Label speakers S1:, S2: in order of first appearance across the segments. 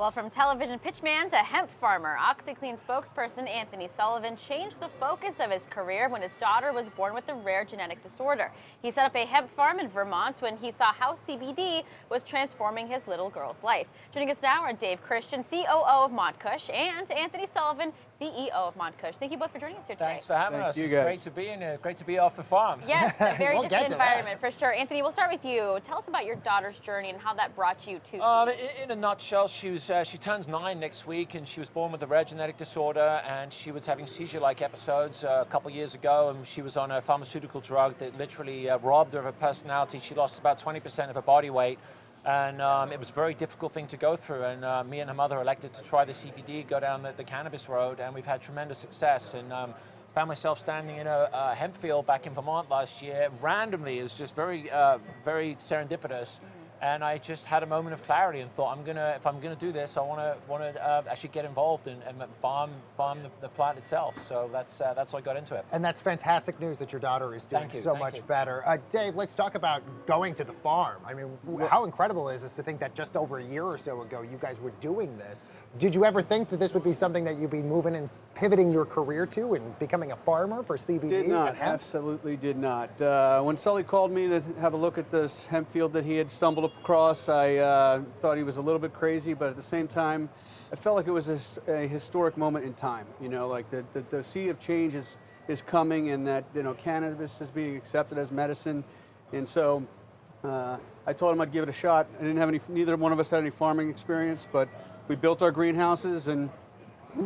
S1: Well, from television pitchman to hemp farmer, OxiClean spokesperson Anthony Sullivan changed the focus of his career when his daughter was born with a rare genetic disorder. He set up a hemp farm in Vermont when he saw how CBD was transforming his little girl's life. Joining us now are Dave Christian, COO of MONTKUSH, and Anthony Sullivan, CEO of MONTKUSH. Thank you both for joining us here today.
S2: Thanks for having us.
S3: It's
S2: great to be in here. Great to be off the farm.
S1: Yes, a very different environment for sure. Anthony, we'll start with you. Tell us about your daughter's journey and how that brought you to CBD.
S2: In a nutshell, she turns 9 next week, and she was born with a rare genetic disorder, and she was having seizure-like episodes a couple years ago, and she was on a pharmaceutical drug that literally robbed her of her personality. She lost about 20% of her body weight. And it was a very difficult thing to go through, and me and her mother elected to try the CBD, go down the cannabis road, and we've had tremendous success. And found myself standing in a hemp field back in Vermont last year, randomly. It was just very serendipitous. And I just had a moment of clarity and thought, if I'm gonna do this, I want to actually get involved and farm the plant itself. So that's how I got into it.
S3: And that's fantastic news that your daughter is doing so much better. Dave, let's talk about going to the farm. I mean, how incredible is this to think that just over a year or so ago, you guys were doing this? Did you ever think that this would be something that you'd be moving and pivoting your career to and becoming a farmer for CBD?
S4: Did not, absolutely did not. When Sully called me to have a look at this hemp field that he had stumbled across, I thought he was a little bit crazy, but at the same time, I felt like it was a historic moment in time. You know, like the sea of change is coming, and that, you know, cannabis is being accepted as medicine. And so I told him I'd give it a shot. I didn't have neither one of us had any farming experience, but we built our greenhouses and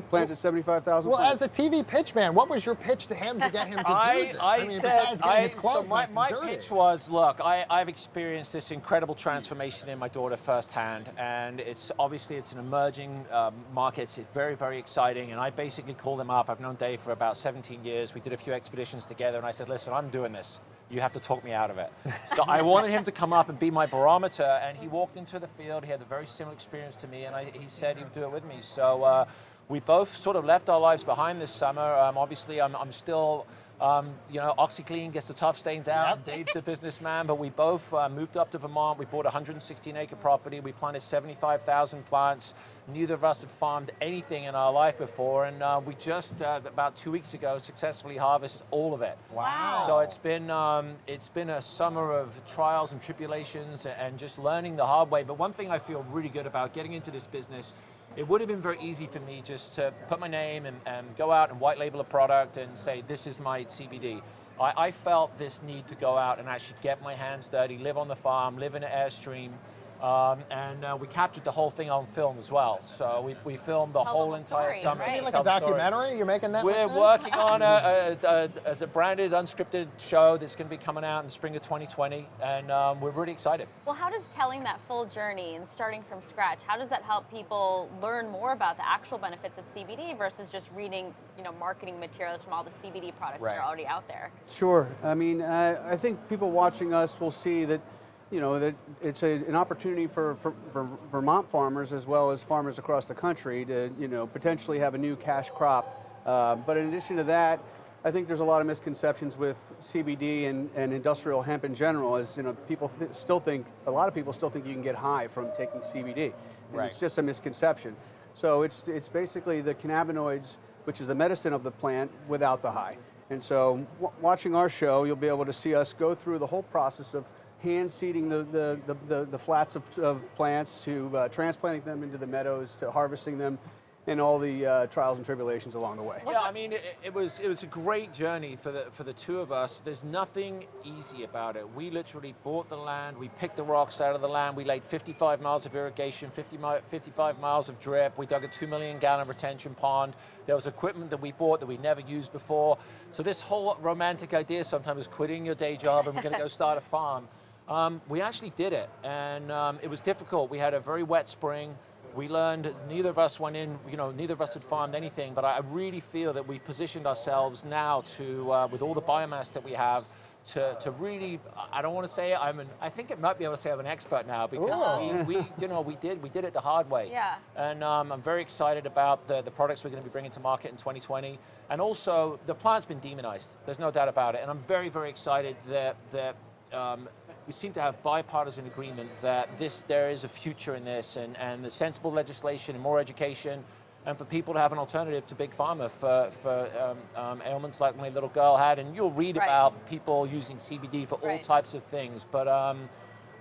S4: planted 75,000 plants.
S3: As a TV pitchman, what was your pitch to him to get him to do this? Besides getting his clothes nice and
S2: my
S3: dirty.
S2: pitch was, look, I've experienced this incredible transformation in my daughter firsthand, and it's an emerging market. It's very, very exciting, and I basically called him up. I've known Dave for about 17 years. We did a few expeditions together, and I said, listen, I'm doing this. You have to talk me out of it. So I wanted him to come up and be my barometer, and he walked into the field. He had a very similar experience to me, and he said he would do it with me. So we both sort of left our lives behind this summer. Obviously, I'm still, you know, OxiClean gets the tough stains out. Yep. Dave's the businessman, but we both moved up to Vermont. We bought a 116-acre property. We planted 75,000 plants. Neither of us had farmed anything in our life before, and we just about 2 weeks ago successfully harvested all of it.
S3: Wow!
S2: So it's been a summer of trials and tribulations and just learning the hard way. But one thing I feel really good about getting into this business, it would have been very easy for me just to put my name and go out and white label a product and say, this is my CBD. I felt this need to go out and actually get my hands dirty, live on the farm, live in an Airstream. And we captured the whole thing on film as well. So we filmed the whole entire summer.
S1: Right?
S3: Like a documentary? You're making that?
S2: We're working on a branded, unscripted show that's going to be coming out in the spring of 2020, and we're really excited.
S1: Well, how does telling that full journey and starting from scratch, how does that help people learn more about the actual benefits of CBD versus just reading, you know, marketing materials from all the CBD products that are already out there?
S4: Sure. I mean, I think people watching us will see that, you know, that it's an opportunity for Vermont farmers as well as farmers across the country to, you know, potentially have a new cash crop. But in addition to that, I think there's a lot of misconceptions with CBD and industrial hemp in general. As you know, a lot of people still think you can get high from taking CBD. And it's just a misconception. So it's basically the cannabinoids, which is the medicine of the plant, without the high. And so watching our show, you'll be able to see us go through the whole process of hand seeding the flats of plants, to transplanting them into the meadows, to harvesting them, and all the trials and tribulations along the way.
S2: Yeah, I mean, it was a great journey for the two of us. There's nothing easy about it. We literally bought the land, we picked the rocks out of the land, we laid 55 miles of irrigation, 55 miles of drip, we dug a 2 million gallon retention pond. There was equipment that we bought that we never used before. So this whole romantic idea sometimes is quitting your day job and we're gonna go start a farm. We actually did it, and it was difficult. We had a very wet spring. We learned, neither of us went in, you know, neither of us had farmed anything, but I really feel that we've positioned ourselves now to, with all the biomass that we have, to really, I don't want to say I think it might be able to say I'm an expert now, because we did it the hard way.
S1: Yeah.
S2: And I'm very excited about the products we're going to be bringing to market in 2020. And also, the plant's been demonized. There's no doubt about it. And I'm very, very excited that we seem to have bipartisan agreement that there is a future in this, and the sensible legislation and more education, and for people to have an alternative to big pharma for ailments like my little girl had. And you'll read about people using CBD for all types of things, but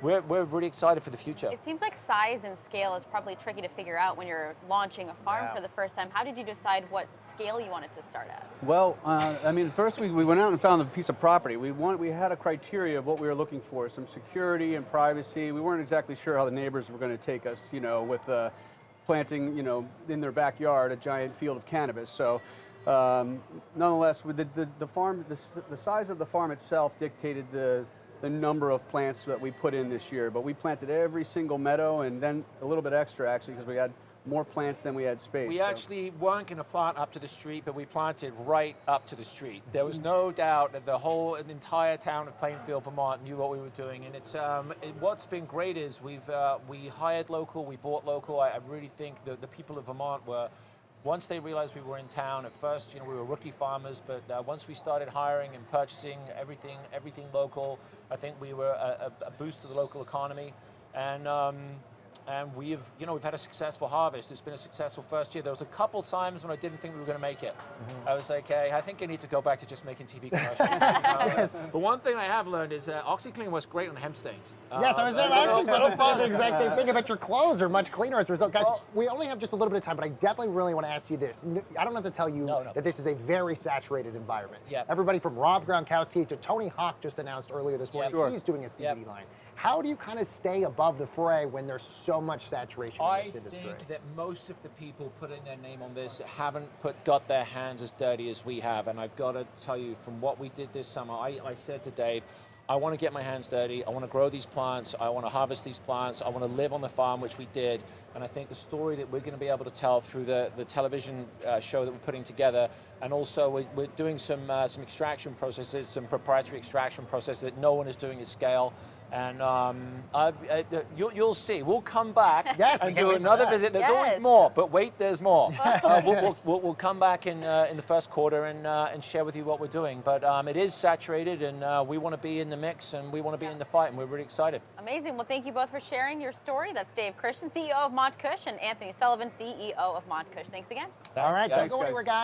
S2: we're really excited for the future.
S1: It seems like size and scale is probably tricky to figure out when you're launching a farm for the first time. How did you decide what scale you wanted to start at?
S4: Well, I mean, first we went out and found a piece of property. We had a criteria of what we were looking for, some security and privacy. We weren't exactly sure how the neighbors were going to take us, you know, with planting, you know, in their backyard a giant field of cannabis. So nonetheless, with the farm, the size of the farm itself dictated the number of plants that we put in this year. But we planted every single meadow, and then a little bit extra actually, because we had more plants than we had space.
S2: We actually weren't going to plant up to the street, but we planted right up to the street. There was no doubt that the entire town of Plainfield, Vermont knew what we were doing. And it's what's been great is we hired local, we bought local. I really think that the people of Vermont were, once they realized we were in town, at first, you know, we were rookie farmers, but once we started hiring and purchasing everything local, I think we were a boost to the local economy. And we've had a successful harvest. It's been a successful first year. There was a couple times when I didn't think we were going to make it. I was like, hey, I think I need to go back to just making TV commercials. But one thing I have learned is OxiClean works great on hemp stains.
S3: Yes, I was actually going to say the exact same thing about your clothes are much cleaner as a result. Guys, we only have just a little bit of time, but I definitely really want to ask you this. I don't have to tell you that this is a very saturated environment. Everybody from Rob Gronkowski to Tony Hawk just announced earlier this morning he's doing a CBD line. How do you kind of stay above the fray when there's so much saturation in this industry?
S2: I think that most of the people putting their name on this haven't got their hands as dirty as we have. And I've got to tell you, from what we did this summer, I said to Dave, I want to get my hands dirty. I want to grow these plants. I want to harvest these plants. I want to live on the farm, which we did. And I think the story that we're going to be able to tell through the television show that we're putting together, and also we're doing some extraction processes, some proprietary extraction processes that no one is doing at scale. And you'll see. We'll come back and do another visit. There's always more, but wait, there's more. We'll come back in the first quarter and share with you what we're doing. But it is saturated, and we want to be in the mix, and we want to be in the fight, and we're really excited.
S1: Amazing. Well, thank you both for sharing your story. That's Dave Christian, CEO of MONTKUSH, and Anthony Sullivan, CEO of MONTKUSH. Thanks again.
S3: All right, don't go anywhere, guys.